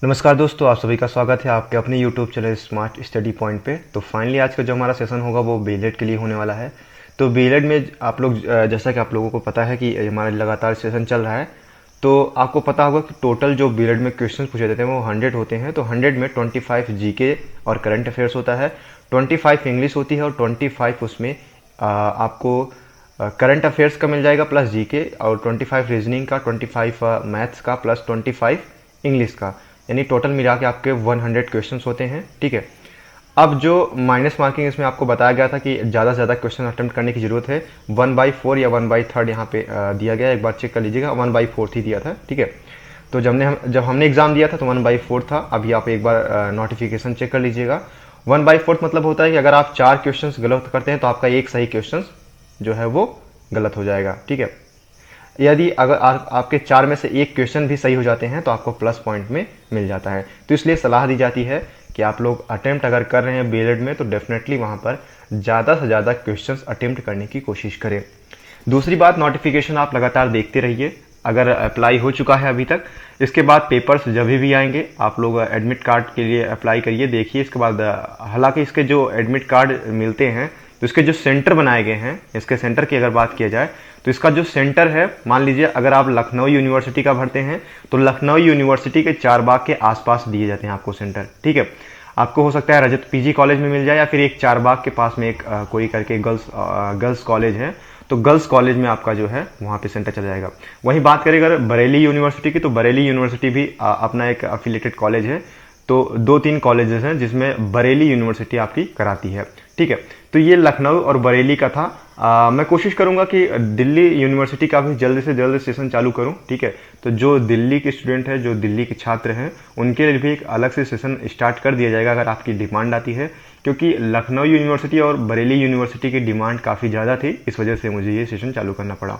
नमस्कार दोस्तों, आप सभी का स्वागत है आपके अपने YouTube channel smart study point पे। तो फाइनली आज का जो हमारा सेशन होगा वो बीएलएड के लिए होने वाला है। तो बीएलएड में आप लोग जैसा कि आप लोगों को पता है कि हमारा लगातार सेशन चल रहा है, तो आपको पता होगा कि टोटल जो बीएलएड में क्वेश्चन पूछे जाते हैं वो 100 होते हैं। तो 100 में 25 जीके और करंट अफेयर्स होता है, 25 इंग्लिश होती है और 25 उसमें आपको करंट अफेयर्स का मिल जाएगा प्लस जीके, और 25 रीजनिंग का, 25 मैथ्स का प्लस 25 इंग्लिश का, यानी टोटल मिला के आपके 100 क्वेश्चंस होते हैं। ठीक है। अब जो माइनस मार्किंग इसमें आपको बताया गया था कि ज़्यादा से ज़्यादा क्वेश्चन अटेम्प्ट करने की जरूरत है, 1/4 या 1/3 यहाँ पे दिया गया है। एक बार चेक कर लीजिएगा, 1/4 ही दिया था। ठीक है। तो जब हमने एग्जाम दिया था तो 1/4 था। अभी आप एक बार नोटिफिकेशन चेक कर लीजिएगा। 1/4 मतलब होता है कि अगर आप 4 क्वेश्चन गलत करते हैं तो आपका एक सही क्वेश्चन जो है वो गलत हो जाएगा। ठीक है। यदि अगर आपके 4 में से एक क्वेश्चन भी सही हो जाते हैं तो आपको प्लस पॉइंट में मिल जाता है। तो इसलिए सलाह दी जाती है कि आप लोग अटेम्प्ट अगर कर रहे हैं बीएलएड में तो डेफिनेटली वहाँ पर ज़्यादा से ज़्यादा क्वेश्चंस अटेम्प्ट करने की कोशिश करें। दूसरी बात, नोटिफिकेशन आप लगातार देखते रहिए। अगर अप्लाई हो चुका है अभी तक, इसके बाद पेपर्स जब भी आएंगे आप लोग एडमिट कार्ड के लिए अप्लाई करिए, देखिए। इसके बाद हालांकि इसके जो एडमिट कार्ड मिलते हैं तो इसके जो सेंटर बनाए गए हैं, इसके सेंटर की अगर बात किया जाए तो इसका जो सेंटर है, मान लीजिए अगर आप लखनऊ यूनिवर्सिटी का भरते हैं तो लखनऊ यूनिवर्सिटी के चारबाग के आसपास दिए जाते हैं आपको सेंटर। ठीक है। आपको हो सकता है रजत पीजी कॉलेज में मिल जाए या फिर एक चारबाग के पास में एक कोई करके गर्ल्स कॉलेज है, तो गर्ल्स कॉलेज में आपका जो है वहाँ पे सेंटर चला जाएगा। वहीं बात करें अगर बरेली यूनिवर्सिटी की, तो बरेली यूनिवर्सिटी भी अपना एक अफिलिएटेड कॉलेज है। तो 2-3 कॉलेजेस हैं जिसमें बरेली यूनिवर्सिटी आपकी कराती है। ठीक है। तो ये लखनऊ और बरेली का था। मैं कोशिश करूंगा कि दिल्ली यूनिवर्सिटी का भी जल्द से जल्द सेशन चालू करूं। ठीक है। तो जो दिल्ली के स्टूडेंट हैं, जो दिल्ली के छात्र हैं, उनके लिए भी एक अलग से सेशन स्टार्ट कर दिया जाएगा अगर आपकी डिमांड आती है, क्योंकि लखनऊ यूनिवर्सिटी और बरेली यूनिवर्सिटी की डिमांड काफ़ी ज़्यादा थी, इस वजह से मुझे ये सेशन चालू करना पड़ा।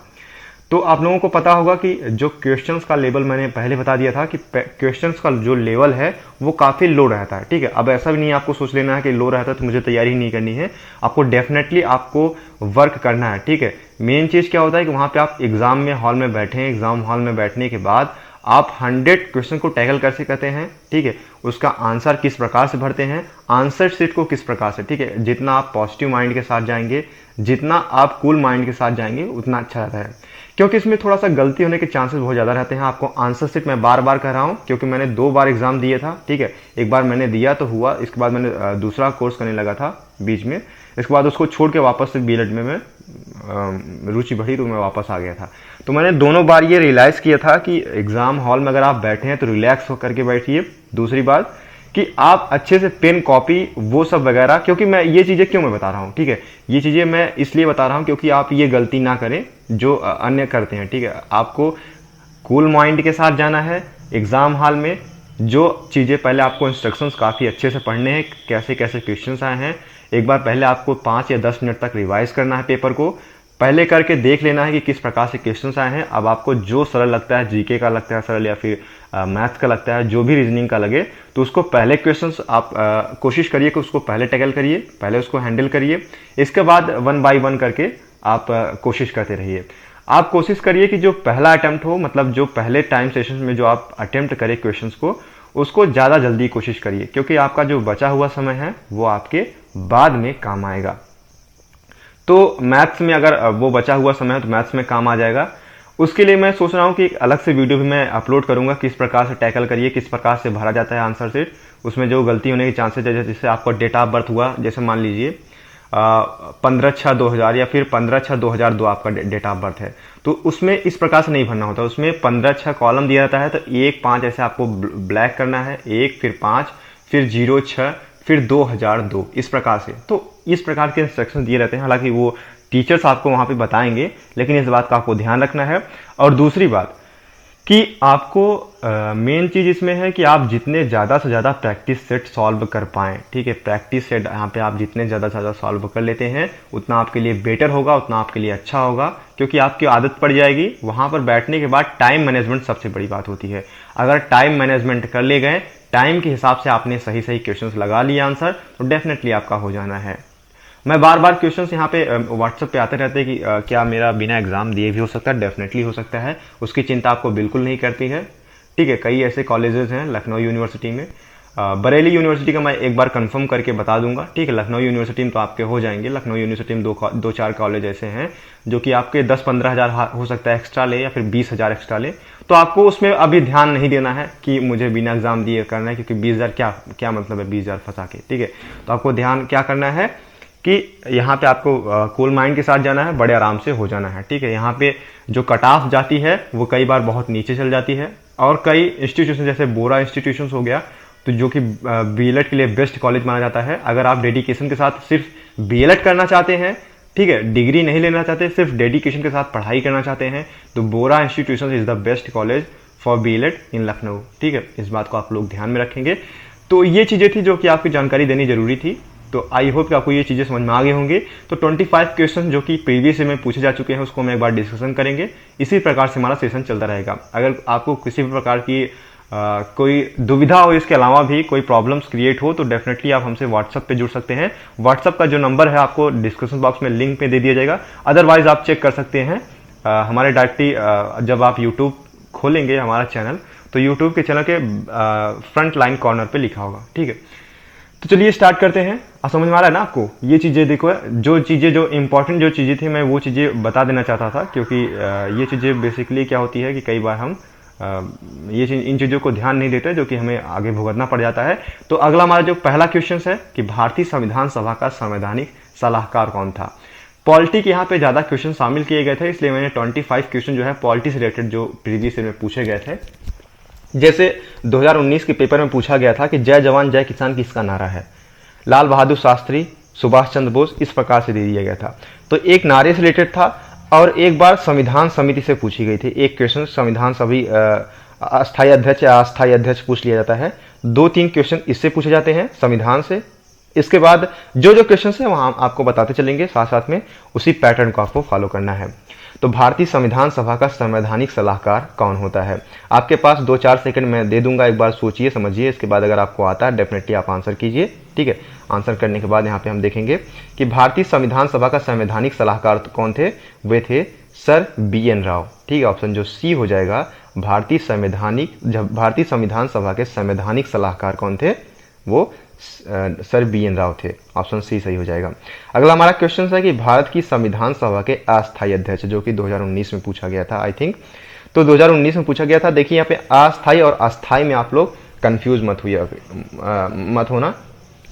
तो आप लोगों को पता होगा कि जो क्वेश्चंस का लेवल मैंने पहले बता दिया था कि क्वेश्चंस का जो लेवल है वो काफ़ी लो रहता है। ठीक है। अब ऐसा भी नहीं आपको सोच लेना है कि लो रहता है तो मुझे तैयारी नहीं करनी है। आपको डेफिनेटली आपको वर्क करना है। ठीक है। मेन चीज़ क्या होता है कि वहाँ पे आप एग्जाम में हॉल में बैठे हैं, एग्जाम हॉल में बैठने के बाद आप 100 क्वेश्चन को टैकल कैसे करते हैं। ठीक है। उसका आंसर किस प्रकार से भरते हैं, आंसर शीट को किस प्रकार से। ठीक है। जितना आप पॉजिटिव माइंड के साथ जाएंगे, जितना आप कूल माइंड के साथ जाएंगे, उतना अच्छा रहता है, क्योंकि इसमें थोड़ा सा गलती होने के चांसेस बहुत ज़्यादा रहते हैं। आपको आंसर शीट मैं बार बार कह रहा हूँ क्योंकि मैंने 2 बार एग्जाम दिए था। ठीक है। एक बार मैंने दिया तो हुआ, इसके बाद मैंने दूसरा कोर्स करने लगा था बीच में, इसके बाद उसको छोड़ के वापस से बीएलएड में मैं रुचि बढ़ी तो मैं वापस आ गया था। तो मैंने दोनों बार ये रियलाइज़ किया था कि एग्जाम हॉल में अगर आप बैठे हैं तो रिलैक्स होकर के बैठिए। दूसरी बात कि आप अच्छे से पेन कॉपी वो सब वगैरह, क्योंकि मैं ये चीज़ें क्यों मैं बता रहा हूँ। ठीक है। ये चीज़ें मैं इसलिए बता रहा हूँ क्योंकि आप ये गलती ना करें जो अन्य करते हैं। ठीक है। आपको कूल माइंड के साथ जाना है एग्जाम हॉल में। जो चीज़ें पहले आपको इंस्ट्रक्शंस काफ़ी अच्छे से पढ़ने हैं, कैसे कैसे क्वेश्चंस आए हैं, एक बार पहले आपको 5 या 10 मिनट तक रिवाइज करना है, पेपर को पहले करके देख लेना है कि किस प्रकार से क्वेश्चंस आए हैं। अब आपको जो सरल लगता है, जीके का लगता है सरल या फिर मैथ का लगता है, जो भी रीजनिंग का लगे, तो उसको पहले क्वेश्चंस आप कोशिश करिए कि उसको पहले टैकल करिए, पहले उसको हैंडल करिए। इसके बाद 1 बाय 1 करके आप कोशिश करते रहिए। आप कोशिश करिए कि जो पहला अटेम्प्ट हो, मतलब जो पहले टाइम सेशन में जो आप अटेम्प्ट करें क्वेश्चंस को, उसको ज़्यादा जल्दी कोशिश करिए, क्योंकि आपका जो बचा हुआ समय है वो आपके बाद में काम आएगा। तो मैथ्स में अगर वो बचा हुआ समय है तो मैथ्स में काम आ जाएगा। उसके लिए मैं सोच रहा हूँ कि एक अलग से वीडियो भी मैं अपलोड करूंगा, किस प्रकार से टैकल करिए, किस प्रकार से भरा जाता है आंसर शीट, उसमें जो गलती होने के चांसेस है। जैसे आपका डेट ऑफ बर्थ हुआ, जैसे मान लीजिए 15/6/2000 या फिर 15/6/2002 आपका डेट ऑफ बर्थ है, तो उसमें इस प्रकार से नहीं भरना होता। उसमें 15/6 कॉलम दिया जाता है, तो 1-5 ऐसे आपको ब्लैक करना है, 1 फिर 5 फिर 0-6 फिर 2002, इस प्रकार से। तो इस प्रकार के इंस्ट्रक्शन दिए रहते हैं। हालांकि वो टीचर्स आपको वहां पे बताएंगे, लेकिन इस बात का आपको ध्यान रखना है। और दूसरी बात कि आपको मेन चीज इसमें है कि आप जितने ज़्यादा से ज़्यादा प्रैक्टिस सेट सॉल्व कर पाएं। ठीक है। प्रैक्टिस सेट यहाँ पे आप जितने ज़्यादा से ज़्यादा सॉल्व कर लेते हैं उतना आपके लिए बेटर होगा, उतना आपके लिए अच्छा होगा, क्योंकि आपकी आदत पड़ जाएगी। वहां पर बैठने के बाद टाइम मैनेजमेंट सबसे बड़ी बात होती है। अगर टाइम मैनेजमेंट कर ले गए, टाइम के हिसाब से आपने सही सही क्वेश्चंस लगा लिए आंसर, तो डेफिनेटली आपका हो जाना है। मैं बार बार क्वेश्चंस यहाँ पे व्हाट्सएप पे आते रहते हैं कि क्या मेरा बिना एग्जाम दिए भी हो सकता है। डेफिनेटली हो सकता है, उसकी चिंता आपको बिल्कुल नहीं करती है। ठीक है, कई ऐसे कॉलेजेस हैं लखनऊ यूनिवर्सिटी में। बरेली यूनिवर्सिटी का मैं एक बार कंफर्म करके बता दूंगा, ठीक है। लखनऊ यूनिवर्सिटी में तो आपके हो जाएंगे। लखनऊ यूनिवर्सिटी में दो चार कॉलेज ऐसे हैं जो कि आपके 10-15 हज़ार हो सकता है एक्स्ट्रा ले, या फिर 20,000 एक्स्ट्रा ले। तो आपको उसमें अभी ध्यान नहीं देना है कि मुझे बिना एग्जाम दिए करना है, क्योंकि 20,000 क्या मतलब है 20,000 फंसा के, ठीक है। तो आपको ध्यान क्या करना है कि यहाँ पे आपको कूल माइंड के साथ जाना है, बड़े आराम से हो जाना है, ठीक है। यहाँ पे जो कट ऑफ जाती है वो कई बार बहुत नीचे चल जाती है, और कई इंस्टीट्यूशन जैसे बोरा इंस्टीट्यूशन हो गया, तो जो कि बीएलएड के लिए बेस्ट कॉलेज माना जाता है। अगर आप डेडिकेशन के साथ सिर्फ बीएलएड करना चाहते हैं, ठीक है, डिग्री नहीं लेना चाहते, सिर्फ डेडिकेशन के साथ पढ़ाई करना चाहते हैं, तो Bora institution is the best college for BElEd in Lucknow, ठीक है। इस बात को आप लोग ध्यान में रखेंगे। तो ये चीज़ें थी जो कि आपकी जानकारी देनी जरूरी थी। तो आई होप कि आपको ये चीज़ें समझ में आ गई होंगी। तो 25 क्वेश्चन जो कि प्रीवियस में पूछे जा चुके हैं उसको हम एक बार डिस्कशन करेंगे। इसी प्रकार से हमारा सेशन चलता रहेगा। अगर आपको किसी भी प्रकार की कोई दुविधा हो, इसके अलावा भी कोई प्रॉब्लम्स क्रिएट हो, तो डेफिनेटली आप हमसे व्हाट्सएप पे जुड़ सकते हैं। व्हाट्सएप का जो नंबर है आपको डिस्क्रिप्शन बॉक्स में लिंक पे दे दिया जाएगा। अदरवाइज आप चेक कर सकते हैं हमारे डायरेक्टली जब आप यूट्यूब खोलेंगे हमारा चैनल, तो यूट्यूब के चैनल के फ्रंट लाइन कॉर्नर पे लिखा होगा, ठीक है। तो चलिए स्टार्ट करते हैं। समझ में आ रहा है ना आपको? ये चीज़ें देखो, जो इंपॉर्टेंट जो चीज़ें थी मैं वो चीज़ें बता देना चाहता था, क्योंकि ये चीज़ें बेसिकली क्या होती है कि कई बार हम इन चीज़ों को ध्यान नहीं देते, जो कि हमें आगे भुगतना पड़ जाता है। तो अगला हमारा जो पहला क्वेश्चन है कि भारतीय संविधान सभा का संवैधानिक सलाहकार कौन था। पॉलिटी के यहाँ पे ज़्यादा क्वेश्चन शामिल किए गए थे, इसलिए मैंने 25 क्वेश्चन जो है पॉलिटी से रिलेटेड जो प्रीवियस ईयर में पूछे गए थे। जैसे 2019 के पेपर में पूछा गया था कि जय जवान जय किसान किसका नारा है। लाल बहादुर शास्त्री, सुभाष चंद्र बोस, इस प्रकार से दे दिया गया था। तो एक नारे से रिलेटेड था, और एक बार संविधान समिति से पूछी गई थी एक क्वेश्चन। संविधान सभी अस्थायी अध्यक्ष या अस्थायी अध्यक्ष पूछ लिया जाता है। 2-3 क्वेश्चन इससे पूछे जाते हैं संविधान से। इसके बाद जो क्वेश्चन है वहां आपको बताते चलेंगे, साथ साथ में उसी पैटर्न को आपको फॉलो करना है। तो भारतीय संविधान सभा का संवैधानिक सलाहकार कौन होता है? आपके पास 2-4 सेकंड में दे दूंगा, एक बार सोचिए समझिए। इसके बाद अगर आपको आता है डेफिनेटली आप आंसर कीजिए, ठीक है। आंसर करने के बाद यहाँ पे हम देखेंगे कि भारतीय संविधान सभा का संवैधानिक सलाहकार कौन थे। वे थे सर BN राव, ठीक है। ऑप्शन जो सी हो जाएगा, भारतीय संविधान सभा के संवैधानिक सलाहकार कौन थे, वो सर BN राव थे। ऑप्शन सी सही हो जाएगा। अगला हमारा क्वेश्चन है कि भारत की संविधान सभा के अस्थायी अध्यक्ष, जो कि 2019 में पूछा गया था आई थिंक। तो 2019 में पूछा गया था। देखिए यहाँ पे अस्थायी और अस्थायी में आप लोग कंफ्यूज मत होना।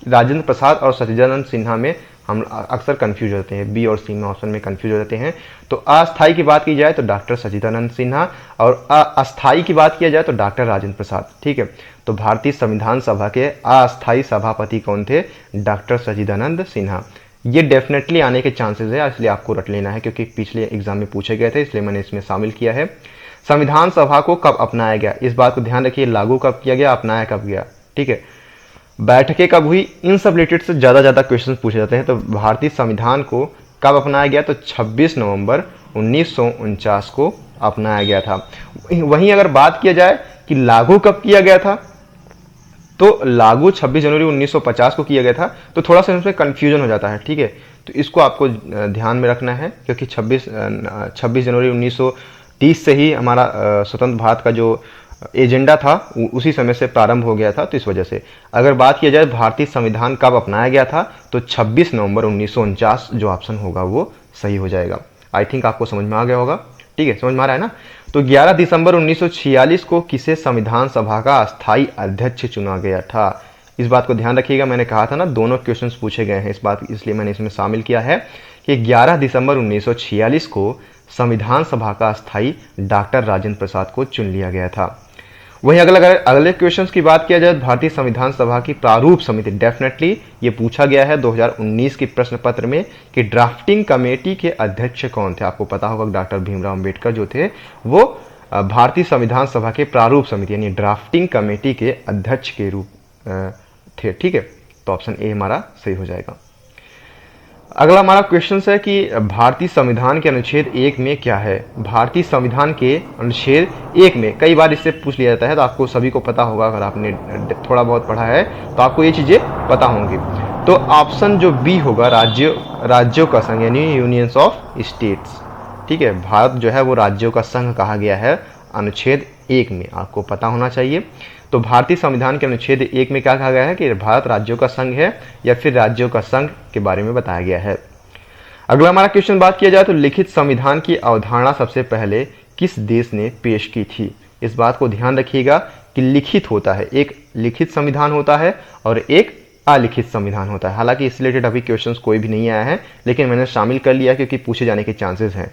राजेंद्र प्रसाद और सचिदानंद सिन्हा में हम अक्सर कंफ्यूज होते हैं, बी और सी में ऑप्शन में कंफ्यूज हो जाते हैं। तो अस्थायी की बात की जाए तो डॉक्टर सचिदानंद सिन्हा, और अस्थायी की बात किया जाए तो डॉक्टर राजेंद्र प्रसाद, ठीक है। तो भारतीय संविधान सभा के अस्थायी सभापति कौन थे? डॉक्टर सचिदानंद सिन्हा। ये डेफिनेटली आने के चांसेस है, इसलिए आपको रट लेना है, क्योंकि पिछले एग्जाम में पूछे गए थे, इसलिए मैंने इसमें शामिल किया है। संविधान सभा को कब अपनाया गया, इस बात को ध्यान रखिए। लागू कब किया गया, अपनाया कब गया, ठीक है। बैठकें कब हुई, इन सब रिलेटेड से ज़्यादा क्वेश्चन पूछे जाते हैं। तो भारतीय संविधान को कब अपनाया गया, तो 26 नवंबर 1949 को अपनाया गया था। वहीं अगर बात किया जाए कि लागू कब किया गया था, तो लागू 26 जनवरी 1950 को किया गया था। तो थोड़ा सा इसमें कन्फ्यूजन हो जाता है, ठीक है। तो इसको आपको ध्यान में रखना है, क्योंकि 26 जनवरी 1930 से ही हमारा स्वतंत्र भारत का जो एजेंडा था उसी समय से प्रारंभ हो गया था। तो इस वजह से अगर बात किया जाए भारतीय संविधान कब अपनाया गया था, तो 26 नवंबर 1949 जो ऑप्शन होगा वो सही हो जाएगा। आई थिंक आपको समझ में आ गया होगा, ठीक है। समझ में आ रहा है ना? तो 11 दिसंबर 1946 को किसे संविधान सभा का अस्थायी अध्यक्ष चुना गया था? इस बात को ध्यान रखिएगा। मैंने कहा था ना दोनों क्वेश्चंस पूछे गए हैं, इस बात इसलिए मैंने इसमें शामिल किया है कि 11 दिसंबर 1946 को संविधान सभा का अस्थायी डॉक्टर राजेंद्र प्रसाद को चुन लिया गया था। वहीं अगले क्वेश्चंस की बात किया जाए, भारतीय संविधान सभा की प्रारूप समिति, डेफिनेटली ये पूछा गया है 2019 के प्रश्न पत्र में कि ड्राफ्टिंग कमेटी के अध्यक्ष कौन थे। आपको पता होगा डॉक्टर भीमराव अंबेडकर जो थे वो भारतीय संविधान सभा के प्रारूप समिति यानी ड्राफ्टिंग कमेटी के अध्यक्ष के रूप थे, ठीक है। तो ऑप्शन ए हमारा सही हो जाएगा। अगला हमारा क्वेश्चन है कि भारतीय संविधान के अनुच्छेद 1 में क्या है। भारतीय संविधान के अनुच्छेद 1 में कई बार इससे पूछ लिया जाता है, तो आपको सभी को पता होगा, अगर आपने थोड़ा बहुत पढ़ा है तो आपको ये चीजें पता होंगी। तो ऑप्शन जो बी होगा, राज्यों का संघ यानी यूनियंस ऑफ स्टेट्स, ठीक है। भारत जो है वो राज्यों का संघ कहा गया है अनुच्छेद 1 में आपको पता होना चाहिए। तो भारतीय संविधान के अनुच्छेद 1 में क्या कहा गया है कि भारत राज्यों का संघ है या फिर राज्यों का संघ के बारे में बताया गया है। अगला हमारा क्वेश्चन बात किया जाए तो लिखित संविधान की अवधारणा सबसे पहले किस देश ने पेश की थी। इस बात को ध्यान रखिएगा कि लिखित होता है, एक लिखित संविधान होता है और एक अलिखित संविधान होता है। हालांकि इस रिलेटेड अभी क्वेश्चंस कोई भी नहीं आया है, लेकिन मैंने शामिल कर लिया क्योंकि पूछे जाने के चांसेस हैं।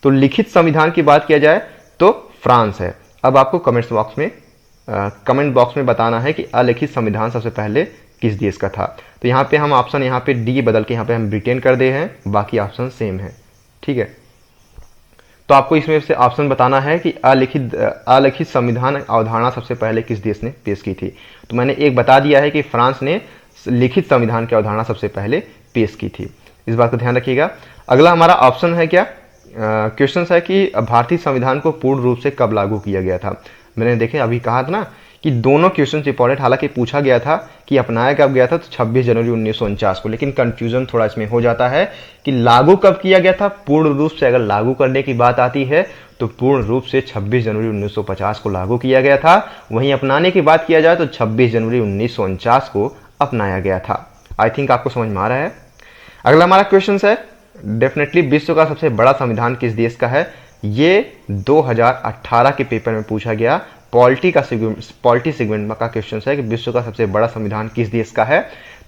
तो लिखित संविधान की बात किया जाए तो फ्रांस है। अब आपको कमेंट बॉक्स में बताना है कि अलिखित संविधान सबसे पहले किस देश का था। तो यहाँ पे हम ऑप्शन यहाँ पे डी बदल के यहाँ पे हम ब्रिटेन कर दे हैं, बाकी ऑप्शन सेम है। ठीक है, तो आपको इसमें से ऑप्शन बताना है कि अलिखित संविधान अवधारणा सबसे पहले किस देश ने पेश की थी। तो मैंने एक बता दिया है कि फ्रांस ने लिखित संविधान की अवधारणा सबसे पहले पेश की थी। इस बात का ध्यान रखिएगा। अगला हमारा ऑप्शन है क्या, क्वेश्चन है कि भारतीय संविधान को पूर्ण रूप से कब लागू किया गया था। मैंने देखे अभी कहा था ना कि दोनों क्वेश्चन इंपॉर्टेंट, हालांकि पूछा गया था कि अपनाया कब गया था तो 26 जनवरी 1949 को, लेकिन कंफ्यूजन थोड़ा इसमें हो जाता है कि लागू कब किया गया था। पूर्ण रूप से अगर लागू करने की बात आती है तो पूर्ण रूप से 26 जनवरी 1950 को लागू किया गया था। वहीं अपनाने की बात किया जाए तो 26 जनवरी 1949 को अपनाया गया था। आई थिंक आपको समझ में आ रहा है। अगला हमारा क्वेश्चन है डेफिनेटली विश्व का सबसे बड़ा संविधान किस देश का है। ये 2018 के पेपर में पूछा गया पॉलिटी सेगमेंट का क्वेश्चन है कि विश्व का सबसे बड़ा संविधान किस देश का है।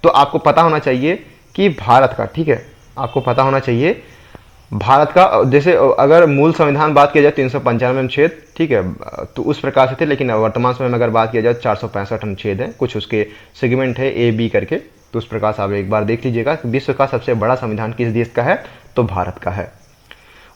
तो आपको पता होना चाहिए कि भारत का। ठीक है, आपको पता होना चाहिए भारत का। जैसे अगर मूल संविधान बात किया जाए 395 अनुच्छेद, ठीक है, तो उस प्रकार से थे, लेकिन वर्तमान समय में अगर बात किया जाए 465 अनुच्छेद है, कुछ उसके सेगमेंट है ए बी करके। तो उस प्रकार से आप एक बार देख लीजिएगा कि विश्व का सबसे बड़ा संविधान किस देश का है, तो भारत का है।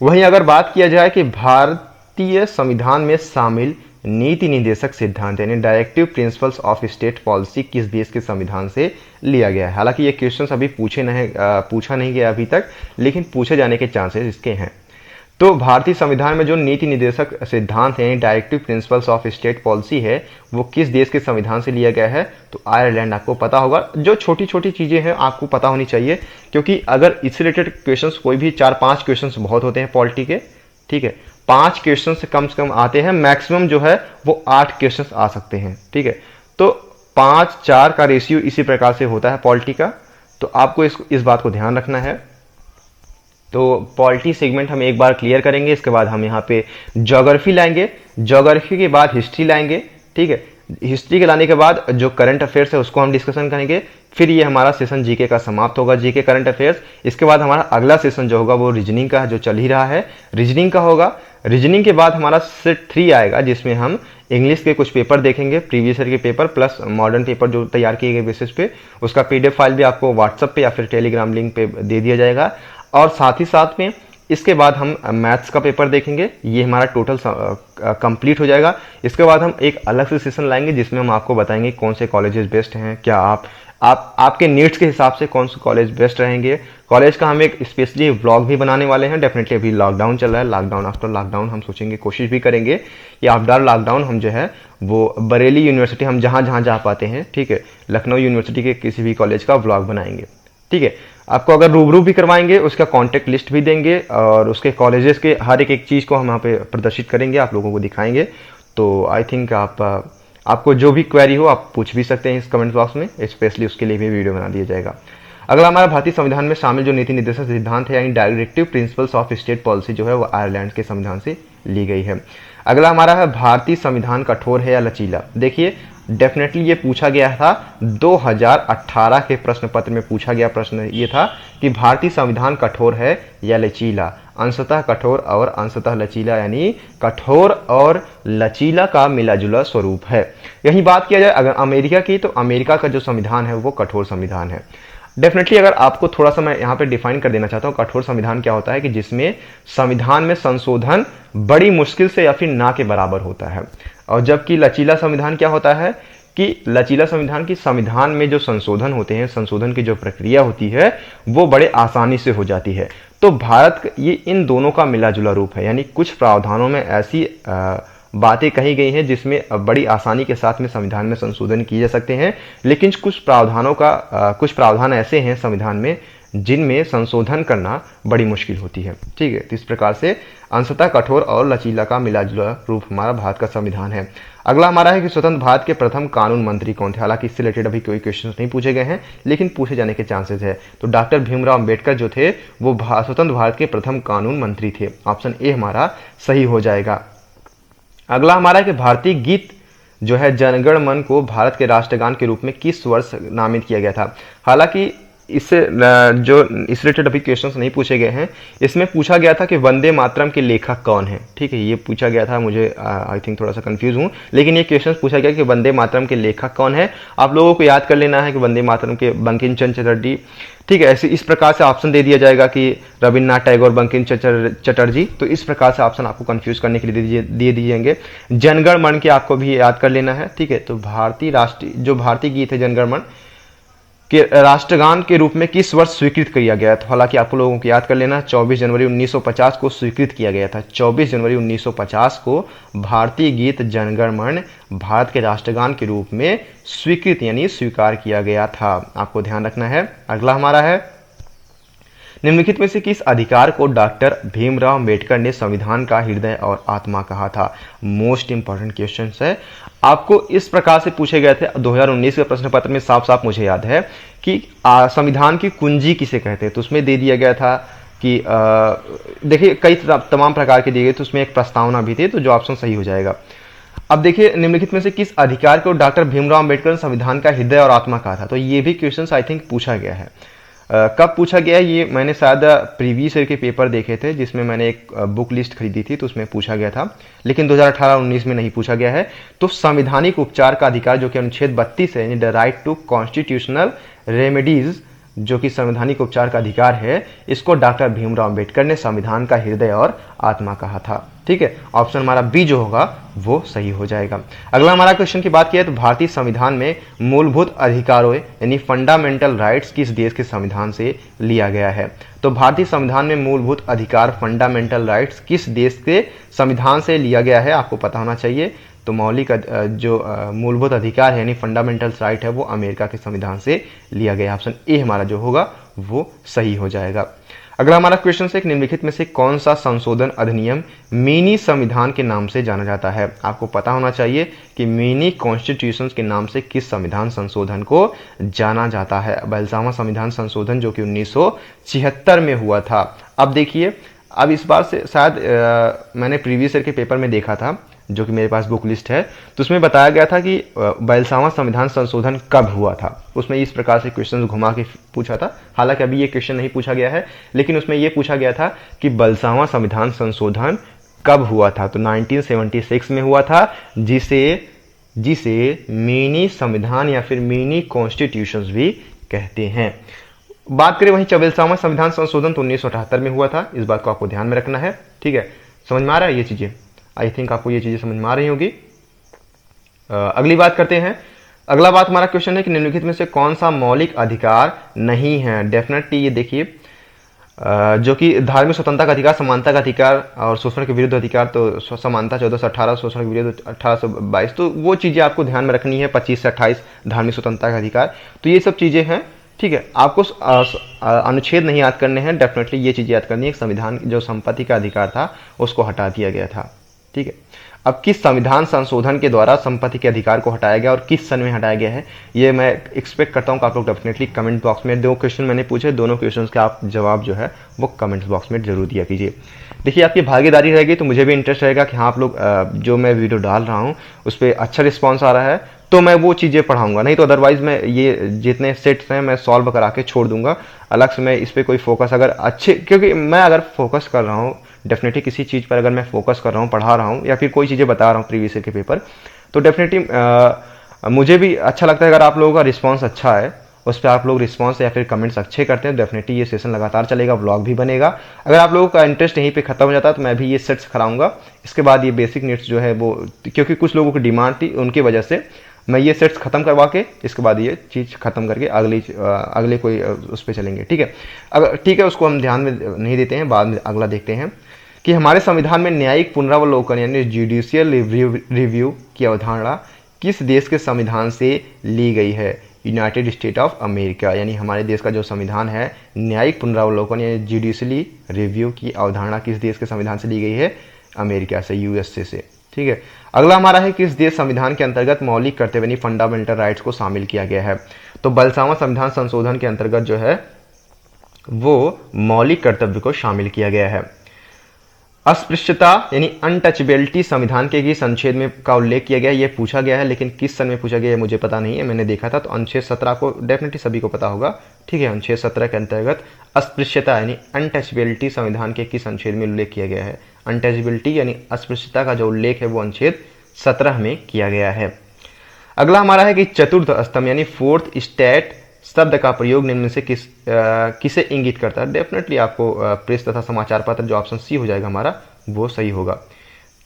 वहीं अगर बात किया जाए कि भारतीय संविधान में शामिल नीति निर्देशक सिद्धांत यानी directive principles of state policy किस देश के संविधान से लिया गया है। हालांकि ये क्वेश्चन अभी पूछा नहीं गया अभी तक, लेकिन पूछे जाने के चांसेस इसके हैं। तो भारतीय संविधान में जो नीति निर्देशक सिद्धांत है यानी directive principles of state policy है, वो किस देश के संविधान से लिया गया है, तो आयरलैंड। आपको पता होगा, जो छोटी छोटी चीजें हैं आपको पता होनी चाहिए, क्योंकि अगर इससे रिलेटेड क्वेश्चन कोई भी 4-5 क्वेश्चन बहुत होते हैं पॉलिटी के, ठीक है, 5 क्वेश्चन से कम आते हैं, मैक्सिमम जो है वो 8 क्वेश्चन आ सकते हैं। ठीक है, तो 5-4 का रेशियो इसी प्रकार से होता है पॉलिटी का। तो आपको इस बात को ध्यान रखना है। तो पॉलिटी सेगमेंट हम एक बार क्लियर करेंगे, इसके बाद हम यहाँ पे ज्योग्राफी लाएंगे, ज्योग्राफी के बाद हिस्ट्री लाएंगे। ठीक है, हिस्ट्री के लाने के बाद जो करंट अफेयर्स है उसको हम डिस्कशन करेंगे। फिर ये हमारा सेशन जीके का समाप्त होगा, जीके करंट अफेयर्स। इसके बाद हमारा अगला सेशन जो होगा वो रीजनिंग का, जो चल ही रहा है, रीजनिंग का होगा। रीजनिंग के बाद हमारा सेट 3 आएगा, जिसमें हम इंग्लिश के कुछ पेपर देखेंगे, प्रीवियस ईयर के पेपर प्लस मॉडर्न पेपर जो तैयार किए गए बेसिस पे। उसका पीडीएफ फाइल भी आपको व्हाट्सएप पे या फिर टेलीग्राम लिंक पे दे दिया जाएगा। और साथ ही साथ में इसके बाद हम मैथ्स का पेपर देखेंगे। ये हमारा टोटल कंप्लीट हो जाएगा। इसके बाद हम एक अलग से सेशन लाएंगे जिसमें हम आपको बताएंगे कौन से कॉलेजेस बेस्ट हैं, क्या आपके नीड्स के हिसाब से कौन से कॉलेज बेस्ट रहेंगे। कॉलेज का हम एक स्पेशली व्लॉग भी बनाने वाले हैं। डेफिनेटली अभी लॉकडाउन चल रहा है, लॉकडाउन आफ्टर लॉकडाउन हम सोचेंगे, कोशिश भी करेंगे कि आफ्टर लॉकडाउन हम जो है वो बरेली यूनिवर्सिटी, हम जहाँ जा पाते हैं, ठीक है, लखनऊ यूनिवर्सिटी के किसी भी कॉलेज का व्लॉग बनाएंगे। ठीक है, आपको अगर रूबरू भी करवाएंगे, उसका कॉन्टेक्ट लिस्ट भी देंगे और उसके कॉलेजेस के हर एक चीज़ को हम यहाँ पे प्रदर्शित करेंगे, आप लोगों को दिखाएंगे। तो आई थिंक आपको जो भी क्वेरी हो आप पूछ भी सकते हैं इस कमेंट बॉक्स में, स्पेशली उसके लिए भी वीडियो बना दिया जाएगा। अगला हमारा भारतीय संविधान में शामिल जो नीति निर्देशक सिद्धांत है यानी directive principles of state policy जो है वो आयरलैंड के संविधान से ली गई है। अगला हमारा है भारतीय संविधान कठोर है या लचीला। देखिए डेफिनेटली ये पूछा गया था 2018 के प्रश्न पत्र में पूछा गया प्रश्न ये था कि भारतीय संविधान कठोर है या लचीला। अंशतः कठोर और अंशतः लचीला, यानी कठोर और लचीला का मिला जुला स्वरूप है। यही बात किया जाए अगर अमेरिका की, तो अमेरिका का जो संविधान है वो कठोर संविधान है। डेफिनेटली अगर आपको थोड़ा सा मैं यहाँ पे डिफाइन कर देना चाहता हूँ, कठोर संविधान क्या होता है कि जिसमें संविधान में संशोधन बड़ी मुश्किल से या फिर ना के बराबर होता है। और जबकि लचीला संविधान क्या होता है कि लचीला संविधान की संविधान में जो संशोधन होते हैं, संशोधन की जो प्रक्रिया होती है वो बड़े आसानी से हो जाती है। तो भारत ये इन दोनों का मिला जुला रूप है, यानी कुछ प्रावधानों में ऐसी बातें कही गई हैं जिसमें बड़ी आसानी के साथ में संविधान में संशोधन किए जा सकते हैं, लेकिन कुछ प्रावधान ऐसे हैं संविधान में जिनमें संशोधन करना बड़ी मुश्किल होती है। ठीक है, तो इस प्रकार से अंशतः कठोर और लचीला का मिला जुला रूप हमारा भारत का संविधान है। अगला हमारा है कि स्वतंत्र भारत के प्रथम कानून मंत्री कौन थे। हालांकि इससे रिलेटेड अभी कोई क्वेश्चन नहीं पूछे गए हैं, लेकिन पूछे जाने के चांसेस है। तो डॉक्टर भीमराव अंबेडकर जो थे वो स्वतंत्र भारत के प्रथम कानून मंत्री थे। ऑप्शन ए हमारा सही हो जाएगा। अगला हमारा है कि भारतीय गीत जो है जनगण मन को भारत के राष्ट्रगान के रूप में किस वर्ष नामित किया गया था। हालांकि इससे जो इस रिलेटेड अभी क्वेश्चंस नहीं पूछे गए हैं, इसमें पूछा गया था कि वंदे मातरम के लेखक कौन है। ठीक है, ये पूछा गया था, मुझे आई थिंक थोड़ा सा कंफ्यूज हूँ, लेकिन ये क्वेश्चन पूछा गया कि वंदे मातरम के लेखक कौन है। आप लोगों को याद कर लेना है कि वंदे मातरम के बंकिम चंद्र चटर्जी। ठीक है, ऐसे इस प्रकार से ऑप्शन दे दिया जाएगा कि रविन्द्रनाथ टैगोर, बंकिम चटर्जी। तो इस प्रकार से ऑप्शन आपको कंफ्यूज करने के लिए दे दिए जाएंगे। जनगण मन के आपको भी याद कर लेना है। ठीक है, तो भारतीय गीत है जनगण मन के राष्ट्रगान के रूप में किस वर्ष स्वीकृत किया गया था। हालांकि आप लोगों को याद कर लेना 24 जनवरी 1950 को स्वीकृत किया गया था। 24 जनवरी 1950 को भारतीय गीत जनगण मन भारत के राष्ट्रगान के रूप में स्वीकृत यानी स्वीकार किया गया था। आपको ध्यान रखना है। अगला हमारा है निम्नलिखित में से किस अधिकार को डॉक्टर भीमराव अंबेडकर ने संविधान का हृदय और आत्मा कहा था। मोस्ट इंपॉर्टेंट क्वेश्चन है। आपको इस प्रकार से पूछे गए थे 2019 के प्रश्न पत्र में। साफ साफ मुझे याद है कि संविधान की कुंजी किसे कहते हैं। तो उसमें दे दिया गया था कि देखिए कई तमाम प्रकार के दिए गए, तो उसमें एक प्रस्तावना भी थी, तो जो ऑप्शन सही हो जाएगा। अब देखिए निम्नलिखित में से किस अधिकार को डॉक्टर भीमराव अंबेडकर ने संविधान का हृदय और आत्मा कहा था। तो ये भी क्वेश्चन आई थिंक पूछा गया है। कब पूछा गया है ये मैंने शायद प्रीवियस ईयर के पेपर देखे थे, जिसमें मैंने एक बुक लिस्ट खरीदी थी, तो उसमें पूछा गया था, लेकिन 2018-19 में नहीं पूछा गया है। तो संवैधानिक उपचार का अधिकार जो कि अनुच्छेद 32 है, यानी the right to constitutional remedies, जो कि संवैधानिक उपचार का अधिकार है, इसको डॉक्टर भीमराव अंबेडकर ने संविधान का हृदय और आत्मा कहा था। ठीक है, ऑप्शन हमारा बी जो होगा वो सही हो जाएगा। अगला हमारा क्वेश्चन की बात किया तो भारतीय संविधान में मूलभूत अधिकारों यानी फंडामेंटल राइट्स किस देश के संविधान से लिया गया है। तो भारतीय संविधान में मूलभूत अधिकार फंडामेंटल राइट्स किस देश के संविधान से लिया गया है, आपको पता होना चाहिए। तो मौलिक जो मूलभूत अधिकार है यानी फंडामेंटल राइट है, वो अमेरिका के संविधान से लिया गया। ऑप्शन ए हमारा जो होगा वो सही हो जाएगा। अगला हमारा क्वेश्चन है निम्नलिखित में से कौन सा संशोधन अधिनियम मिनी संविधान के नाम से जाना जाता है। आपको पता होना चाहिए कि मिनी कॉन्स्टिट्यूशन के नाम से किस संविधान संशोधन को जाना जाता है। 42वां संविधान संशोधन जो कि 1976 में हुआ था। अब देखिए, अब इस बार से शायद मैंने प्रीवियस ईयर के पेपर में देखा था, जो कि मेरे पास बुक लिस्ट है, तो उसमें बताया गया था कि 42वां संविधान संशोधन कब हुआ था। उसमें इस प्रकार से क्वेश्चन घुमा के पूछा था। हालांकि अभी ये क्वेश्चन नहीं पूछा गया है, लेकिन उसमें ये पूछा गया था कि 42वां संविधान संशोधन कब हुआ था। तो 1976 में हुआ था, जिसे मिनी संविधान या फिर मिनी कॉन्स्टिट्यूशन भी कहते हैं। बात करें वहीं 44वां संविधान संशोधन तो 1978 में हुआ था। इस बात को आपको ध्यान में रखना है। ठीक है, समझ में आ रहा है ये चीजें। आई थिंक आपको ये चीजें समझ में आ रही होगी। अगली बात करते हैं। अगला बात हमारा क्वेश्चन है कि निम्नलिखित में से कौन सा मौलिक अधिकार नहीं है। डेफिनेटली ये देखिए, जो कि धार्मिक स्वतंत्रता का अधिकार, समानता का अधिकार और शोषण के विरुद्ध अधिकार। तो समानता 14 से 18, शोषण के विरुद्ध 18 से 22, तो वो चीजें आपको ध्यान में रखनी है। 25 से 28 धार्मिक स्वतंत्रता का अधिकार, तो ये सब चीजें हैं। ठीक है, आपको अनुच्छेद नहीं याद करने हैं, डेफिनेटली ये चीजें याद करनी है। संविधान जो संपत्ति का अधिकार था उसको हटा दिया गया था। ठीक है, अब किस संविधान संशोधन के द्वारा संपत्ति के अधिकार को हटाया गया और किस सन में हटाया गया है, ये मैं एक्सपेक्ट करता हूं कि आप लोग डेफिनेटली कमेंट बॉक्स में, 2 क्वेश्चन मैंने पूछे, दोनों क्वेश्चंस का आप जवाब जो है वो कमेंट बॉक्स में जरूर दिया कीजिए। देखिए, आपकी भागीदारी रहेगी तो मुझे भी इंटरेस्ट रहेगा कि हाँ आप लोग जो मैं वीडियो डाल रहा हूँ उस पर अच्छा रिस्पॉन्स आ रहा है, तो मैं वो चीज़ें पढ़ाऊंगा। नहीं तो अदरवाइज मैं ये जितने सेट्स हैं मैं सॉल्व करा के छोड़ दूंगा। अलग से मैं इस पर कोई फोकस अगर अच्छे, क्योंकि मैं अगर फोकस कर रहा हूँ डेफिनेटली किसी चीज़ पर, अगर मैं फोकस कर रहा हूँ, पढ़ा रहा हूँ या फिर कोई चीज़ें बता रहा हूँ प्रीवियस ईयर के पेपर, तो डेफिनेटली मुझे भी अच्छा लगता है अगर आप लोगों का रिस्पॉन्स अच्छा है, उस पर आप लोग रिस्पॉन्स या फिर कमेंट्स अच्छे करते हैं। डेफिनेटली ये सेशन लगातार चलेगा, व्लॉग भी बनेगा। अगर आप लोगों का इंटरेस्ट यहीं पे खत्म हो जाता है तो मैं भी ये सेट्स कराऊंगा। इसके बाद ये बेसिक नीड्स जो है वो, क्योंकि कुछ लोगों की डिमांड थी, उनकी वजह से मैं ये सेट्स खत्म करवा के इसके बाद ये चीज़ खत्म करके अगले कोई उस पर चलेंगे। ठीक है, अगर ठीक है, उसको हम ध्यान में नहीं देते हैं, बाद में अगला देखते हैं कि हमारे संविधान में न्यायिक पुनरावलोकन यानी जुडिशियल रिव्यू की अवधारणा किस देश के संविधान से ली गई है। यूनाइटेड स्टेट ऑफ अमेरिका, यानी हमारे देश का जो संविधान है, न्यायिक पुनरावलोकन या जुडिशली रिव्यू की अवधारणा किस देश के संविधान से ली गई है? अमेरिका से, यूएसए से। ठीक है, अगला हमारा है किस देश संविधान के अंतर्गत मौलिक कर्तव्य यानी फंडामेंटल राइट्स को शामिल किया गया है? तो बलसावा संविधान संशोधन के अंतर्गत जो है वो मौलिक कर्तव्य को शामिल किया गया है। अस्पृश्यता यानी अनटचेबिलिटी संविधान के किस अनुच्छेद में का उल्लेख किया गया है? ये पूछा गया है, लेकिन किस सन में पूछा गया है मुझे पता नहीं है, मैंने देखा था। तो अनुच्छेद 17 को डेफिनेटली सभी को पता होगा। ठीक है, अनुच्छेद 17 के अंतर्गत अस्पृश्यता यानी अनटचेबिलिटी संविधान के किस अनुच्छेद में उल्लेख किया गया है? अनटचेबिलिटी यानी अस्पृश्यता का जो उल्लेख है वो अनुच्छेद 17 में किया गया है। अगला हमारा है कि चतुर्थ स्तंभ यानी फोर्थ स्टेट शब्द का प्रयोग निम्न में से किसे इंगित करता है? डेफिनेटली आपको प्रेस तथा समाचार पत्र, जो ऑप्शन सी हो जाएगा हमारा, वो सही होगा।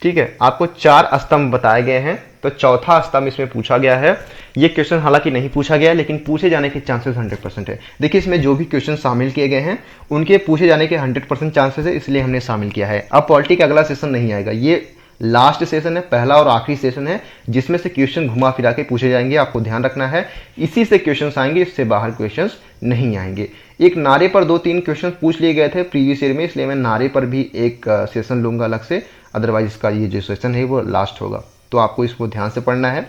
ठीक है, आपको 4 स्तंभ बताए गए हैं, तो चौथा स्तंभ इसमें पूछा गया है। ये क्वेश्चन हालांकि नहीं पूछा गया है, लेकिन पूछे जाने के चांसेस 100% है। देखिए, इसमें जो भी क्वेश्चन शामिल किए गए हैं उनके पूछे जाने के 100% चांसेस है, इसलिए हमने शामिल किया है। अब पॉलिटी का अगला सेशन नहीं आएगा, ये लास्ट सेशन है, पहला और आखिरी सेशन है, जिसमें से क्वेश्चन घुमा फिरा के पूछे जाएंगे। आपको ध्यान रखना है, इसी से क्वेश्चंस आएंगे, इससे बाहर क्वेश्चंस नहीं आएंगे। एक नारे पर 2-3 क्वेश्चन पूछ लिए गए थे प्रीवियस ईयर में, इसलिए मैं नारे पर भी एक सेशन लूंगा अलग से, अदरवाइज इसका ये जो सेशन है वो लास्ट होगा, तो आपको इसको ध्यान से पढ़ना है।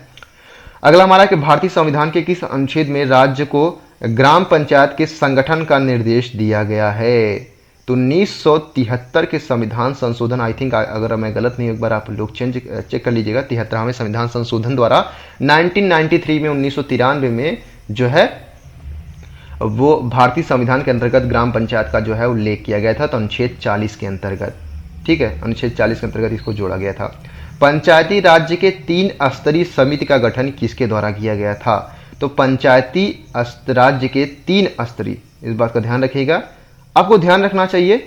अगला हमारा कि भारतीय संविधान के किस अनुच्छेद में राज्य को ग्राम पंचायत के संगठन का निर्देश दिया गया है? तो 1973 के संविधान संशोधन, आई थिंक अगर मैं गलत नहीं, एक बार आप लोग चेक कर लीजिएगा, 73वें संविधान संशोधन द्वारा 1993 में 1993 में जो है वो भारतीय संविधान के अंतर्गत ग्राम पंचायत का जो है उल्लेख किया गया था, तो अनुच्छेद 40 के अंतर्गत। ठीक है, अनुच्छेद 40 के अंतर्गत इसको जोड़ा गया था। पंचायती राज्य के 3 स्तरीय समिति का गठन किसके द्वारा किया गया था? तो पंचायती राज्य के 3 स्तरीय, इस बात का ध्यान रखिएगा। आपको ध्यान रखना चाहिए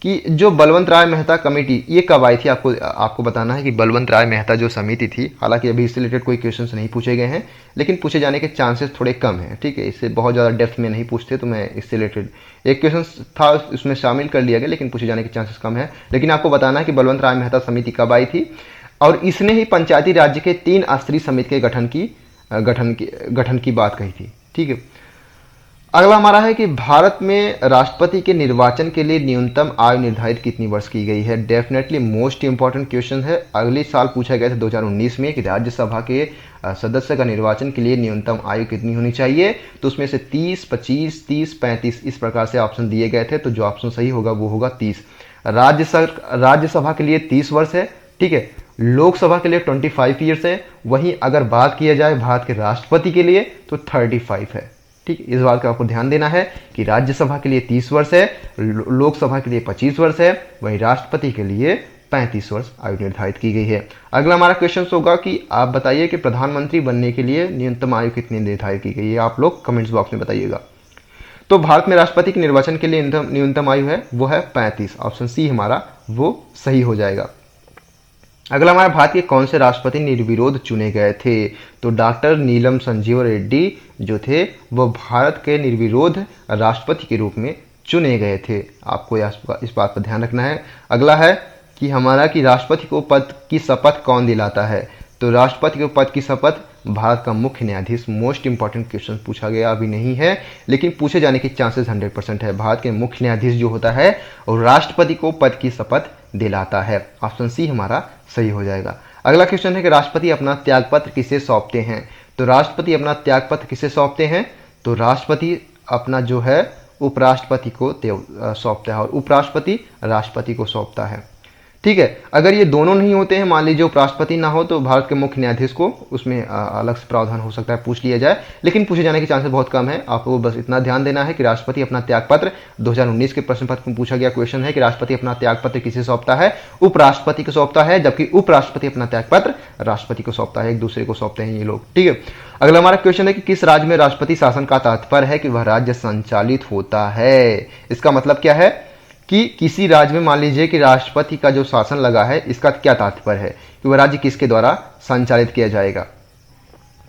कि जो बलवंत राय मेहता कमेटी, ये कब आई थी? आपको बताना है कि बलवंत राय मेहता जो समिति थी, हालांकि अभी इससे रिलेटेड कोई क्वेश्चंस नहीं पूछे गए हैं, लेकिन पूछे जाने के चांसेस थोड़े कम हैं। ठीक है, इससे बहुत ज़्यादा डेप्थ में नहीं पूछते, तो मैं इससे रिलेटेड एक क्वेश्चन था उसमें शामिल कर लिया गया, लेकिन पूछे जाने के चांसेस कम है। लेकिन आपको बताना है कि बलवंत राय मेहता समिति कब आई थी, और इसने ही पंचायती राज्य के 3 स्तरीय समिति के गठन की बात कही थी। ठीक है, अगला हमारा है कि भारत में राष्ट्रपति के निर्वाचन के लिए न्यूनतम आयु निर्धारित कितनी वर्ष की गई है? डेफिनेटली मोस्ट इंपॉर्टेंट क्वेश्चन है, अगले साल पूछा गया था 2019 में कि राज्यसभा के सदस्य का निर्वाचन के लिए न्यूनतम आयु कितनी होनी चाहिए? तो उसमें से 30, 25, 30, 35 इस प्रकार से ऑप्शन दिए गए थे, तो जो ऑप्शन सही होगा वो होगा 30। राज्यसभा के लिए 30 वर्ष है। ठीक है, लोकसभा के लिए 25 ईयर्स है। वहीं अगर बात किया जाए भारत के राष्ट्रपति के लिए तो 35 है। ठीक, इस बात का आपको ध्यान देना है कि राज्यसभा के लिए 30 वर्ष है, लोकसभा के लिए 25 वर्ष है, वहीं राष्ट्रपति के लिए 35 वर्ष आयु निर्धारित की गई है। अगला हमारा क्वेश्चन होगा कि आप बताइए कि प्रधानमंत्री बनने के लिए न्यूनतम आयु कितनी निर्धारित की गई है? आप लोग कमेंट्स बॉक्स में बताइएगा। तो भारत में राष्ट्रपति के निर्वाचन के लिए न्यूनतम आयु है वो है 35, ऑप्शन सी हमारा वो सही हो जाएगा। अगला हमारे भारत के कौन से राष्ट्रपति निर्विरोध चुने गए थे? तो डॉक्टर नीलम संजीव रेड्डी जो थे वो भारत के निर्विरोध राष्ट्रपति के रूप में चुने गए थे। आपको इस बात पर ध्यान रखना है। अगला है कि हमारा कि राष्ट्रपति को पद की शपथ कौन दिलाता है? तो राष्ट्रपति को पद की शपथ भारत का मुख्य न्यायाधीश। मोस्ट इंपॉर्टेंट क्वेश्चन पूछा गया अभी नहीं है, लेकिन पूछे जाने के चांसेस 100% है। भारत के मुख्य न्यायाधीश जो होता है और राष्ट्रपति को पद की शपथ दिलाता है। ऑप्शन सी हमारा सही हो जाएगा। अगला क्वेश्चन है कि राष्ट्रपति अपना त्यागपत्र किसे सौंपते हैं? तो राष्ट्रपति अपना त्यागपत्र किसे सौंपते हैं? तो राष्ट्रपति अपना जो है उपराष्ट्रपति को सौंपता है और उपराष्ट्रपति राष्ट्रपति को सौंपता है। ठीक है, अगर ये दोनों नहीं होते हैं, मान लीजिए उपराष्ट्रपति ना हो, तो भारत के मुख्य न्यायाधीश को उसमें अलग से प्रावधान हो सकता है, पूछ लिया जाए, लेकिन पूछे जाने के चांसेस बहुत कम है। आपको बस इतना ध्यान देना है कि राष्ट्रपति अपना त्यागपत्र 2019 के प्रश्न पत्र में पूछा गया क्वेश्चन है कि राष्ट्रपति अपना त्यागपत्र किसे सौंपता है? उपराष्ट्रपति को सौंपता है, जबकि उपराष्ट्रपति अपना त्यागपत्र राष्ट्रपति को सौंपता है। एक दूसरे को सौंपते हैं ये लोग। ठीक है, अगला हमारा क्वेश्चन है कि किस राज्य में राष्ट्रपति शासन का तात्पर्य है कि वह राज्य संचालित होता है? इसका मतलब क्या है कि किसी राज्य में मान लीजिए कि राष्ट्रपति का जो शासन लगा है, इसका क्या तात्पर्य है कि वह राज्य किसके द्वारा संचालित किया जाएगा?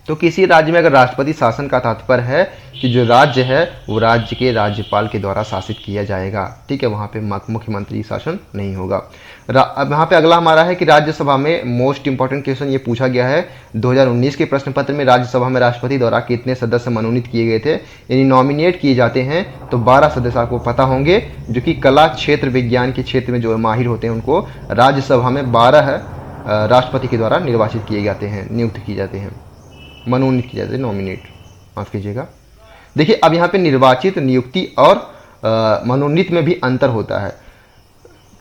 तो किसी राज्य में अगर राष्ट्रपति शासन का तात्पर्य है कि जो राज्य है वो राज्य के राज्यपाल के द्वारा शासित किया जाएगा, ठीक है, वहाँ पे मुख्यमंत्री शासन नहीं होगा। अब यहाँ पे अगला हमारा है कि राज्यसभा में मोस्ट इंपॉर्टेंट क्वेश्चन ये पूछा गया है 2019 के प्रश्न पत्र में, राज्यसभा में राष्ट्रपति द्वारा कितने सदस्य मनोनीत किए गए थे, यानी नॉमिनेट किए जाते हैं तो 12 सदस्य आपको पता होंगे, जो कि कला क्षेत्र विज्ञान के क्षेत्र में जो माहिर होते हैं उनको राज्यसभा में 12 राष्ट्रपति के द्वारा निर्वाचित किए जाते हैं, नियुक्त किए जाते हैं, मनोनीत किया जाता है, नॉमिनेट, माफ कीजिएगा। देखिए अब यहाँ पे निर्वाचित, नियुक्ति और मनोनीत में भी अंतर होता है,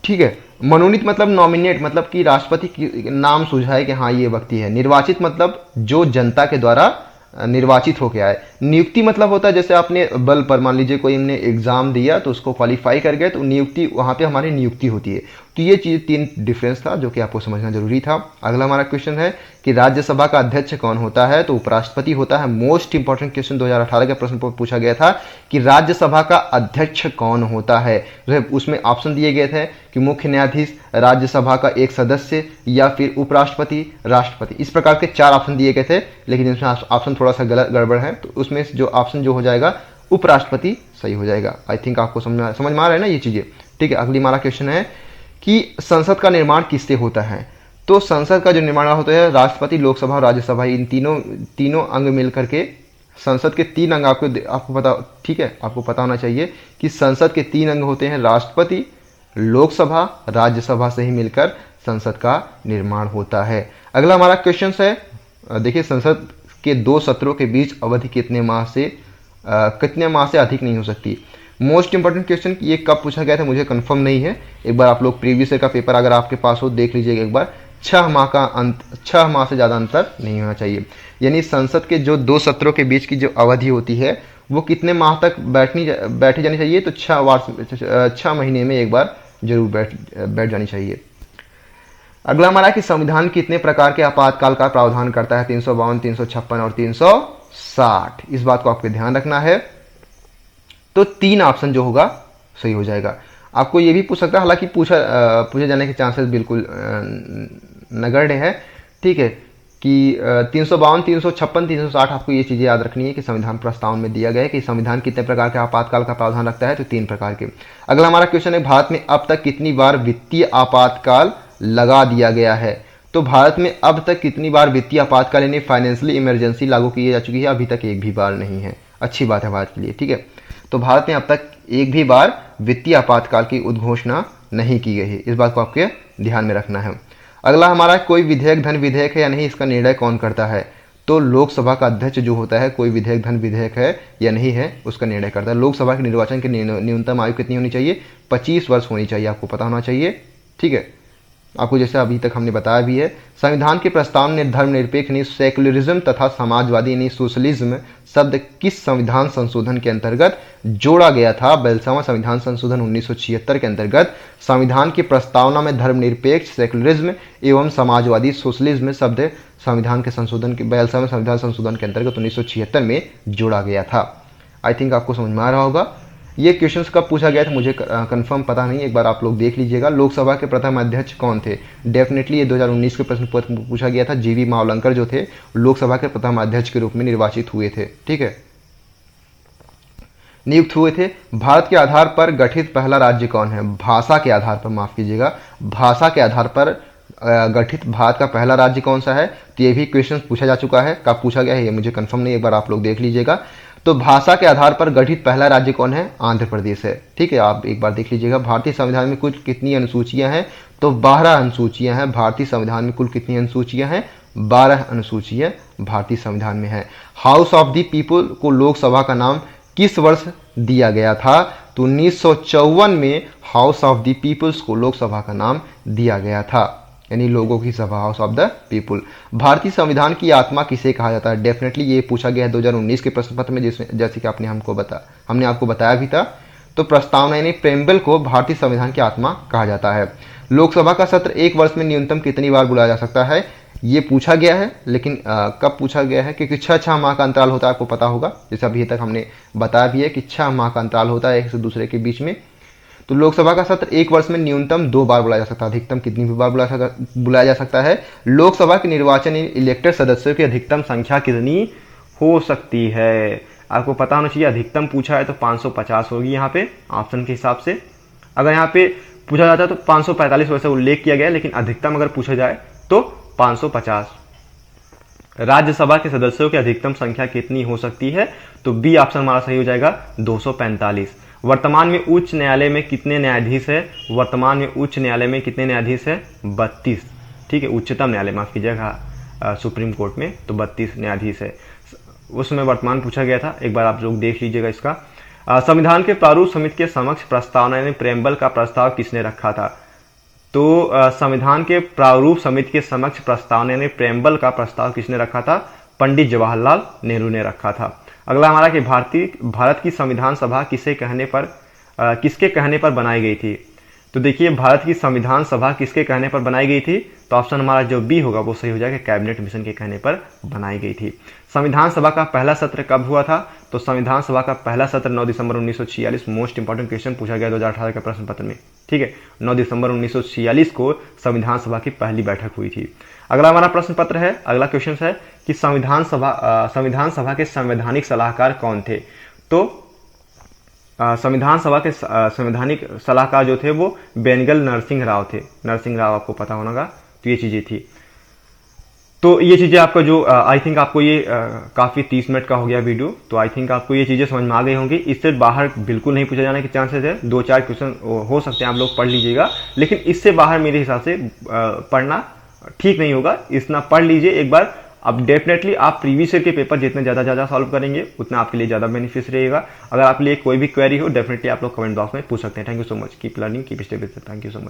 ठीक है। मनोनीत मतलब नॉमिनेट मतलब कि राष्ट्रपति की नाम सुझाए कि हाँ ये व्यक्ति है। निर्वाचित मतलब जो जनता के द्वारा निर्वाचित होके आए। नियुक्ति मतलब होता है जैसे आपने बल पर, मान लीजिए कोई हमने एग्जाम दिया तो उसको क्वालिफाई कर गए तो नियुक्ति, वहां पे हमारी नियुक्ति होती है। तो ये चीज 3 डिफरेंस था जो कि आपको समझना जरूरी था। अगला हमारा क्वेश्चन है कि राज्यसभा का अध्यक्ष कौन होता है, तो उपराष्ट्रपति होता है। मोस्ट इंपॉर्टेंट क्वेश्चन 2018 के प्रश्न पर पूछा गया था कि राज्यसभा का अध्यक्ष कौन होता है। उसमें ऑप्शन दिए गए थे कि मुख्य न्यायाधीश, राज्यसभा का एक सदस्य, या फिर उपराष्ट्रपति, राष्ट्रपति। इस प्रकार के 4 ऑप्शन दिए गए थे, लेकिन इसमें ऑप्शन थोड़ा सा गलत गड़बड़ है, तो उसमें जो ऑप्शन जो हो जाएगा उपराष्ट्रपति सही हो जाएगा। आई थिंक आपको समझ में आ रहा है ना ये चीजें, ठीक है। अगली हमारा क्वेश्चन है कि संसद का निर्माण किससे होता है। तो संसद का जो निर्माण होता है राष्ट्रपति, लोकसभा और राज्यसभा, इन तीनों अंग मिलकर के संसद के 3 अंग आपको पता, ठीक है, आपको पता होना चाहिए कि संसद के 3 अंग होते हैं, राष्ट्रपति, लोकसभा, राज्यसभा से ही मिलकर संसद का निर्माण होता है। अगला हमारा क्वेश्चन है, देखिए संसद के 2 सत्रों के बीच अवधि कितने माह से अधिक नहीं हो सकती। मोस्ट इंपॉर्टेंट क्वेश्चन, ये कब पूछा गया था मुझे कंफर्म नहीं है, एक बार आप लोग प्रीवियस ईयर का पेपर अगर आपके पास हो देख लीजिएगा एक बार। 6 माह से ज्यादा अंतर नहीं होना चाहिए, यानी संसद के जो 2 सत्रों के बीच की जो अवधि होती है वो कितने माह तक बैठी जानी चाहिए, तो 6 महीने में एक बार जरूर बैठ जानी चाहिए। अगला हमारा कि संविधान कितने प्रकार के आपातकाल का प्रावधान करता है, 352, 356 और 360। इस बात को आपको ध्यान रखना है। तो 3 ऑप्शन जो होगा सही हो जाएगा। आपको ये भी पूछ सकता है, हालांकि पूछे जाने के चांसेस बिल्कुल नगण्य है, ठीक है, कि 352, 356, 360 आपको ये चीजें याद रखनी है कि संविधान प्रस्ताव में दिया गया है कि संविधान कितने प्रकार के आपातकाल का प्रावधान रखता है, तो 3 प्रकार के। अगला हमारा क्वेश्चन है, भारत में अब तक कितनी बार वित्तीय आपातकाल लगा दिया गया है। तो भारत में अब तक कितनी बार वित्तीय आपातकाल यानी फाइनेंशियल इमरजेंसी लागू की जा चुकी है, अभी तक एक भी बार नहीं है। अच्छी बात है भारत के लिए, ठीक है। तो भारत में अब तक एक भी बार वित्तीय आपातकाल की उद्घोषणा नहीं की गई है, इस बात को आपके ध्यान में रखना है। अगला हमारा, कोई विधेयक धन विधेयक है या नहीं, इसका निर्णय कौन करता है। तो लोकसभा का अध्यक्ष जो होता है, कोई विधेयक धन विधेयक है या नहीं है उसका निर्णय करता है। लोकसभा के निर्वाचन की न्यूनतम आयु कितनी होनी चाहिए, 25 वर्ष होनी चाहिए, आपको पता होना चाहिए, ठीक है। आपको जैसे अभी तक हमने बताया भी है। संविधान के प्रस्ताव ने धर्मनिरपेक्ष यानी सेकुलरिज्म तथा समाजवादी यानी सोशलिज्म शब्द किस संविधान संशोधन के अंतर्गत जोड़ा गया था। 42वां संविधान संशोधन 1976 के अंतर्गत संविधान की प्रस्तावना में धर्मनिरपेक्ष, सेकुलरिज्म एवं समाजवादी सोशलिज्म शब्द संविधान के संशोधन के 42वें संविधान संशोधन के अंतर्गत 1976 में जोड़ा गया था। आई थिंक आपको समझ में आ रहा होगा। ये क्वेश्चंस कब पूछा गया था मुझे कंफर्म पता नहीं, एक बार आप लोग देख लीजिएगा। लोकसभा के प्रथम अध्यक्ष कौन थे, डेफिनेटली ये 2019 के प्रश्न पत्र पूछा गया था। जीवी मावलंकर जो थे लोकसभा के प्रथम अध्यक्ष के रूप में निर्वाचित हुए थे, ठीक है, नियुक्त हुए थे। भारत के आधार पर गठित पहला राज्य कौन है, भाषा के आधार पर, माफ कीजिएगा, भाषा के आधार पर गठित भारत का पहला राज्य कौन सा है। तो ये भी क्वेश्चन पूछा जा चुका है, कब पूछा गया है ये मुझे कंफर्म नहीं, एक बार आप लोग देख लीजिएगा। तो भाषा के आधार पर गठित पहला राज्य कौन है, आंध्र प्रदेश है, ठीक है, आप एक बार देख लीजिएगा। भारतीय संविधान में कुल कितनी अनुसूचियां हैं, तो 12 अनुसूचियां हैं। भारतीय संविधान में कुल कितनी अनुसूचियां हैं, 12 अनुसूचियां भारतीय संविधान में है। हाउस ऑफ द पीपुल को लोकसभा का नाम किस वर्ष दिया गया था, तो 1954 में हाउस ऑफ द पीपुल्स को लोकसभा का नाम दिया गया था, यानी लोगों की सभा, हाउस ऑफ द पीपुल। भारतीय संविधान की आत्मा किसे कहा जाता है, डेफिनेटली ये पूछा गया है 2019 के प्रश्न पत्र में, जिसमें जैसे कि हमने आपको बताया भी था। तो प्रस्तावना यानी प्रेम्बल को भारतीय संविधान की आत्मा कहा जाता है। लोकसभा का सत्र एक वर्ष में न्यूनतम कितनी बार बुलाया जा सकता है, ये पूछा गया है, लेकिन कब पूछा गया है, क्योंकि 6 माह का अंतराल होता है, आपको पता होगा, जैसे अभी तक हमने बताया भी है कि 6 माह का अंतराल होता है एक से दूसरे के बीच में। तो लोकसभा का सत्र एक वर्ष में न्यूनतम 2 बार बुलाया जा सकता है। अधिकतम कितनी भी बार बुलाया जा सकता है? लोकसभा के निर्वाचन इलेक्टेड सदस्यों की अधिकतम संख्या कितनी हो सकती है? आपको पता होना चाहिए। अधिकतम पूछा है तो 550 होगी यहाँ पे ऑप्शन के हिसाब से। अगर यहाँ पे पूछा जाता है तो 545 वैसे उल्लेख किया गया है, लेकिन अधिकतम अगर पूछा जाए तो 550। राज्यसभा के सदस्यों की अधिकतम संख्या कितनी हो सकती है? तो बी ऑप्शन हमारा सही हो जाएगा 245। वर्तमान में उच्च न्यायालय में कितने न्यायाधीश है? वर्तमान में उच्च न्यायालय में कितने न्यायाधीश है? 32। ठीक है, उच्चतम न्यायालय माफ कीजिएगा, सुप्रीम कोर्ट में तो 32 न्यायाधीश है। उसमें वर्तमान पूछा गया था, एक बार आप लोग देख लीजिएगा इसका। संविधान के प्रारूप समिति के समक्ष प्रस्तावना यानी प्रेम्बल का प्रस्ताव किसने रखा था? तो संविधान के प्रारूप समिति के समक्ष प्रस्तावना यानी प्रेम्बल का प्रस्ताव किसने रखा था? पंडित जवाहरलाल नेहरू ने रखा था। अगला हमारा कि भारत की संविधान सभा किसके कहने पर बनाई गई थी? तो देखिए, भारत की संविधान सभा किसके कहने पर बनाई गई थी? तो ऑप्शन हमारा जो बी होगा वो सही हो जाएगा, कैबिनेट मिशन के कहने पर बनाई गई थी। संविधान सभा का पहला सत्र कब हुआ था? तो संविधान सभा का पहला सत्र 9 दिसंबर 1946। मोस्ट इंपॉर्टेंट क्वेश्चन पूछा गया 2018 के प्रश्न पत्र में। ठीक है, 9 दिसंबर 1946 को संविधान सभा की पहली बैठक हुई थी। अगला हमारा प्रश्न पत्र है, अगला क्वेश्चन है कि संविधान सभा के संवैधानिक सलाहकार कौन थे? तो संविधान सभा के संवैधानिक सलाहकार जो थे वो बेनगल नरसिंह राव थे। नरसिंह राव आपको पता होगा। तो ये चीजें थी। तो ये चीजें आपका जो आई थिंक आपको ये काफी 30 मिनट का हो गया वीडियो, तो आई थिंक आपको ये चीजें समझ में आ गई होंगी। इससे बाहर बिल्कुल नहीं पूछा जाने के चांसेस है। 2-4 क्वेश्चन हो सकते हैं, आप लोग पढ़ लीजिएगा, लेकिन इससे बाहर मेरे हिसाब से पढ़ना ठीक नहीं होगा। इतना पढ़ लीजिए एक बार। अब डेफिनेटली आप प्रीवियस ईयर के पेपर जितने ज़्यादा सॉल्व करेंगे उतना आपके लिए ज़्यादा बेनिफिट रहेगा। अगर आपके लिए कोई भी क्वेरी हो डेफिनेटली आप लोग कमेंट बॉक्स में पूछ सकते हैं। Thank you so much. Keep learning, keep stay with. Thank you so much.